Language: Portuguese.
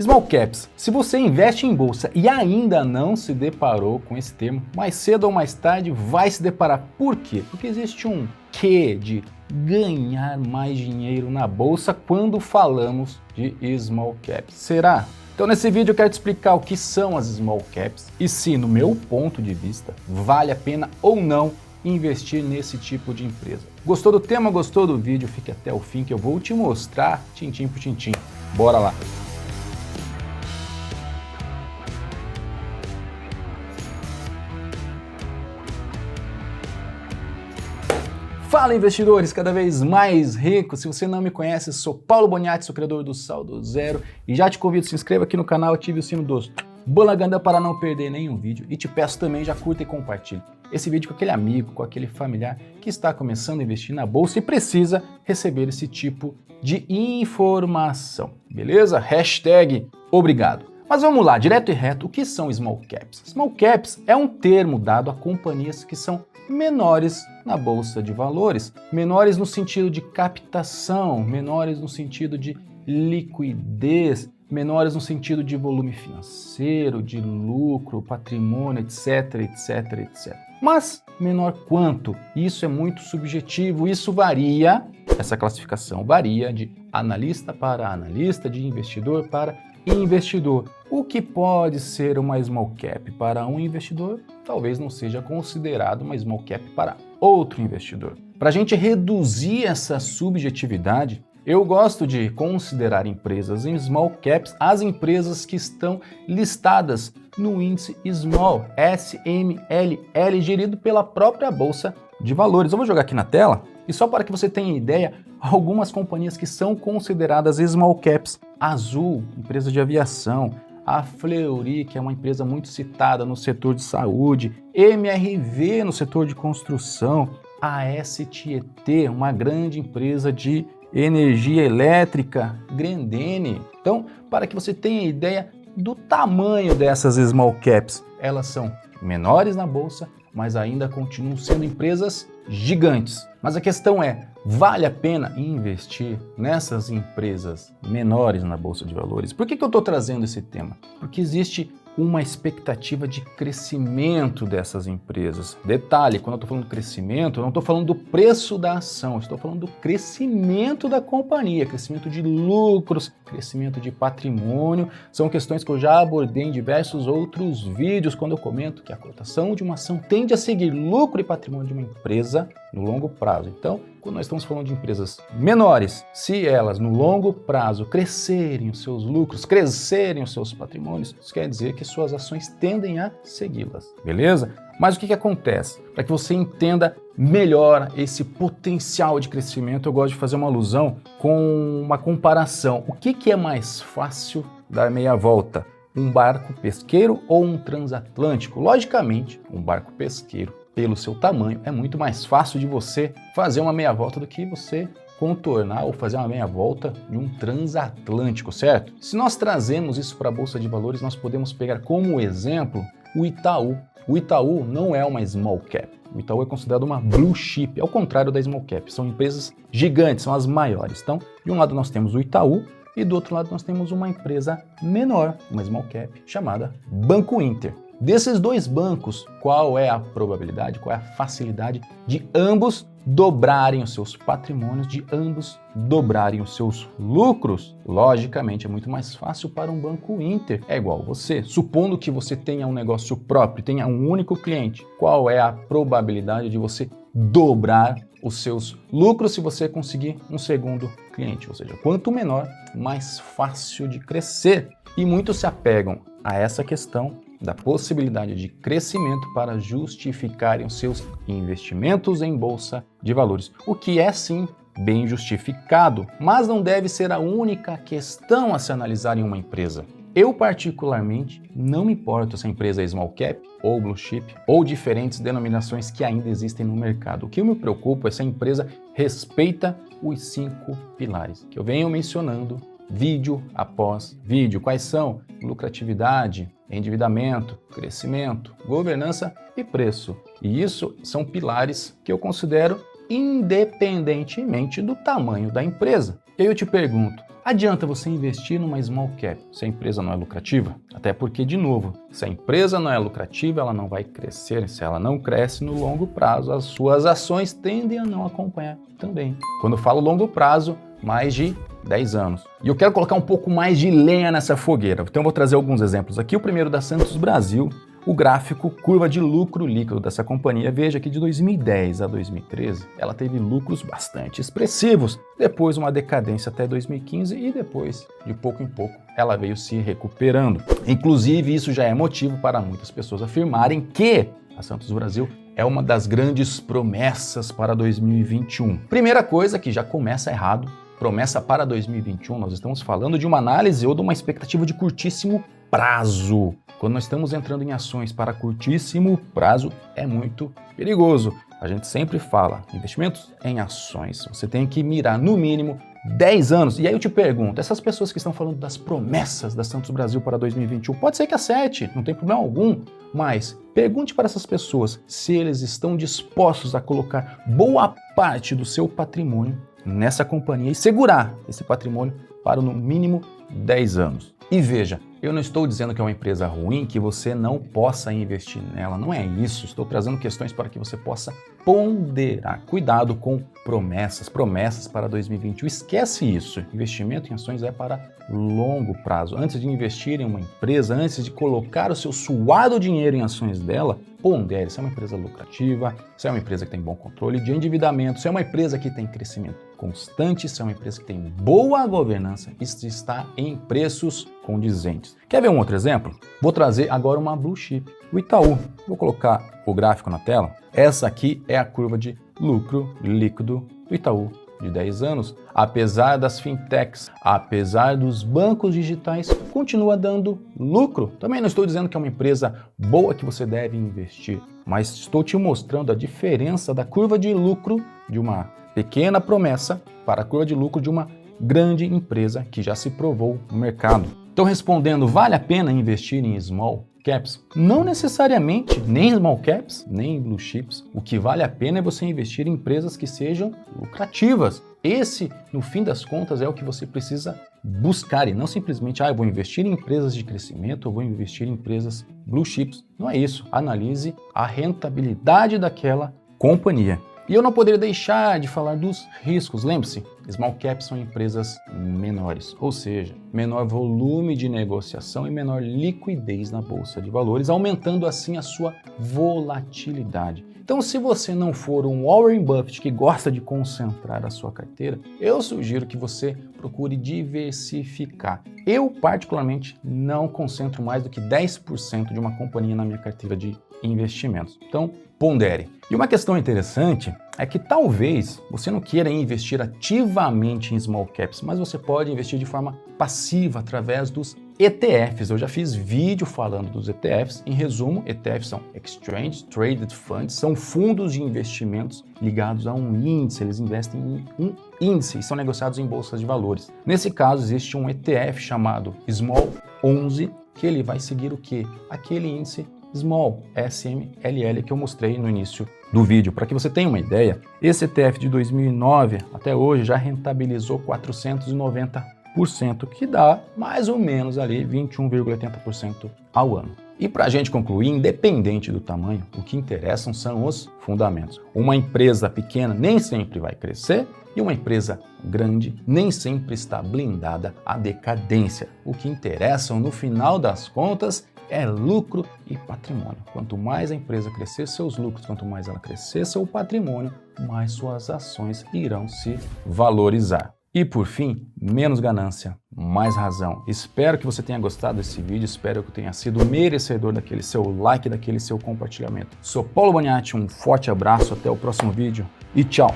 Small Caps. Se você investe em bolsa e ainda não se deparou com esse termo, mais cedo ou mais tarde vai se deparar. Por quê? Porque existe um quê de ganhar mais dinheiro na bolsa quando falamos de Small Caps. Será? Então nesse vídeo eu quero te explicar o que são as Small Caps e se, no meu ponto de vista, vale a pena ou não investir nesse tipo de empresa. Gostou do tema? Gostou do vídeo? Fique até o fim que eu vou te mostrar tintim por tintim. Bora lá! Fala, investidores cada vez mais ricos! Se você não me conhece, sou Paulo Boniatti, sou criador do Saldo Zero e já te convido a se inscreva aqui no canal, ative o sino dos Bolaganda para não perder nenhum vídeo e te peço também já curta e compartilhe esse vídeo com aquele amigo, com aquele familiar que está começando a investir na bolsa e precisa receber esse tipo de informação, beleza? Hashtag obrigado. Mas vamos lá, direto e reto, o que são Small Caps? Small Caps é um termo dado a companhias que são menores na bolsa de valores, menores no sentido de captação, menores no sentido de liquidez, menores no sentido de volume financeiro, de lucro, patrimônio, etc, etc, etc. Mas menor quanto? Isso é muito subjetivo, isso varia, essa classificação varia de analista para analista, de investidor para investidor. O que pode ser uma small cap para um investidor, talvez não seja considerado uma small cap para outro investidor. Para a gente reduzir essa subjetividade, eu gosto de considerar empresas em small caps as empresas que estão listadas no índice Small, SMLL, gerido pela própria Bolsa de Valores. Eu vou jogar aqui na tela e só para que você tenha ideia, algumas companhias que são consideradas small caps. Azul, empresa de aviação, a Fleury, que é uma empresa muito citada no setor de saúde, MRV no setor de construção, a STET, uma grande empresa de energia elétrica, Grendene. Então, para que você tenha ideia do tamanho dessas small caps, elas são menores na bolsa, mas ainda continuam sendo empresas gigantes. Mas a questão é, vale a pena investir nessas empresas menores na Bolsa de Valores? Por que eu estou trazendo esse tema? Porque existe uma expectativa de crescimento dessas empresas. Detalhe, quando eu estou falando de crescimento, eu não estou falando do preço da ação, eu estou falando do crescimento da companhia, crescimento de lucros, crescimento de patrimônio. São questões que eu já abordei em diversos outros vídeos, quando eu comento que a cotação de uma ação tende a seguir lucro e patrimônio de uma empresa no longo prazo. Então, quando nós estamos falando de empresas menores, se elas no longo prazo crescerem os seus lucros, crescerem os seus patrimônios, isso quer dizer que suas ações tendem a segui-las, beleza? Mas o que acontece? Para que você entenda melhor esse potencial de crescimento, eu gosto de fazer uma alusão com uma comparação. O que é mais fácil dar meia volta? Um barco pesqueiro ou um transatlântico? Logicamente, um barco pesqueiro, pelo seu tamanho, é muito mais fácil de você fazer uma meia volta do que você contornar ou fazer uma meia volta de um transatlântico, certo? Se nós trazemos isso para a Bolsa de Valores, nós podemos pegar como exemplo o Itaú. O Itaú não é uma small cap. O Itaú é considerado uma blue chip, ao contrário da small cap. São empresas gigantes, são as maiores. Então, de um lado nós temos o Itaú e do outro lado nós temos uma empresa menor, uma small cap, chamada Banco Inter. Desses dois bancos, qual é a probabilidade, qual é a facilidade de ambos dobrarem os seus patrimônios, de ambos dobrarem os seus lucros? Logicamente, é muito mais fácil para um Banco Inter. É igual você. Supondo que você tenha um negócio próprio, tenha um único cliente, qual é a probabilidade de você dobrar os seus lucros se você conseguir um segundo cliente? Ou seja, quanto menor, mais fácil de crescer. E muitos se apegam a essa questão da possibilidade de crescimento para justificarem os seus investimentos em bolsa de valores, o que é sim bem justificado, mas não deve ser a única questão a se analisar em uma empresa. Eu particularmente não me importo se a empresa é small cap ou blue chip ou diferentes denominações que ainda existem no mercado. O que eu me preocupo é se a empresa respeita os 5 pilares que eu venho mencionando vídeo após vídeo. Quais são? Lucratividade, endividamento, crescimento, governança e preço. E isso são pilares que eu considero independentemente do tamanho da empresa. Eu te pergunto, Adianta você investir numa small cap se a empresa não é lucrativa? Até porque, de novo, se a empresa não é lucrativa, ela não vai crescer. Se ela não cresce no longo prazo, as suas ações tendem a não acompanhar também. Quando eu falo longo prazo, mais de 10 anos. E eu quero colocar um pouco mais de lenha nessa fogueira. Então eu vou trazer alguns exemplos aqui. O primeiro da Santos Brasil, o gráfico curva de lucro líquido dessa companhia. Veja que de 2010 a 2013, ela teve lucros bastante expressivos. Depois uma decadência até 2015 e depois, de pouco em pouco, ela veio se recuperando. Inclusive, isso já é motivo para muitas pessoas afirmarem que a Santos Brasil é uma das grandes promessas para 2021. Primeira coisa que já começa errado, promessa para 2021, nós estamos falando de uma análise ou de uma expectativa de curtíssimo prazo. Quando nós estamos entrando em ações para curtíssimo prazo, é muito perigoso. A gente sempre fala, investimentos em ações, você tem que mirar no mínimo 10 anos. E aí eu te pergunto, essas pessoas que estão falando das promessas da Santos Brasil para 2021, pode ser que acerte, não tem problema algum, mas pergunte para essas pessoas se eles estão dispostos a colocar boa parte do seu patrimônio nessa companhia e segurar esse patrimônio para no mínimo 10 anos. E veja, eu não estou dizendo que é uma empresa ruim, que você não possa investir nela, não é isso. Estou trazendo questões para que você possa ponderar. Cuidado com promessas para 2021. Esquece isso. Investimento em ações é para longo prazo. Antes de investir em uma empresa, antes de colocar o seu suado dinheiro em ações dela, pondere se é uma empresa lucrativa, se é uma empresa que tem bom controle de endividamento, se é uma empresa que tem crescimento constante, se é uma empresa que tem boa governança e se está em preços condizentes. Quer ver um outro exemplo? Vou trazer agora uma blue chip, o Itaú. Vou colocar o gráfico na tela. Essa aqui é a curva de lucro líquido do Itaú de 10 anos. Apesar das fintechs, apesar dos bancos digitais, continua dando lucro. Também não estou dizendo que é uma empresa boa que você deve investir, mas estou te mostrando a diferença da curva de lucro de uma pequena promessa para a curva de lucro de uma grande empresa que já se provou no mercado. Então, respondendo, vale a pena investir em small caps? Não necessariamente, nem small caps, nem blue chips. O que vale a pena é você investir em empresas que sejam lucrativas. Esse, no fim das contas, é o que você precisa buscar e não simplesmente, eu vou investir em empresas de crescimento, eu vou investir em empresas blue chips. Não é isso. Analise a rentabilidade daquela companhia. E eu não poderia deixar de falar dos riscos. Lembre-se, small caps são empresas menores, ou seja, menor volume de negociação e menor liquidez na bolsa de valores, aumentando assim a sua volatilidade. Então, se você não for um Warren Buffett que gosta de concentrar a sua carteira, eu sugiro que você procure diversificar. Eu, particularmente, não concentro mais do que 10% de uma companhia na minha carteira de investimentos. Então, pondere. E uma questão interessante é que talvez você não queira investir ativamente em small caps, mas você pode investir de forma passiva através dos ETFs. Eu já fiz vídeo falando dos ETFs. Em resumo, ETFs são Exchange Traded Funds, são fundos de investimentos ligados a um índice. Eles investem em um índice e são negociados em bolsas de valores. Nesse caso, existe um ETF chamado Small 11, que ele vai seguir o quê? Aquele índice Small, SMLL, que eu mostrei no início do vídeo. Para que você tenha uma ideia, esse ETF de 2009 até hoje já rentabilizou 490%, que dá mais ou menos ali 21,80% ao ano. E para a gente concluir, independente do tamanho, o que interessam são os fundamentos. Uma empresa pequena nem sempre vai crescer e uma empresa grande nem sempre está blindada à decadência. O que interessam, no final das contas, é lucro e patrimônio. Quanto mais a empresa crescer seus lucros, quanto mais ela crescer seu patrimônio, mais suas ações irão se valorizar. E por fim, menos ganância, mais razão. Espero que você tenha gostado desse vídeo, espero que eu tenha sido merecedor daquele seu like, daquele seu compartilhamento. Sou Paulo Boniati, um forte abraço, até o próximo vídeo e tchau!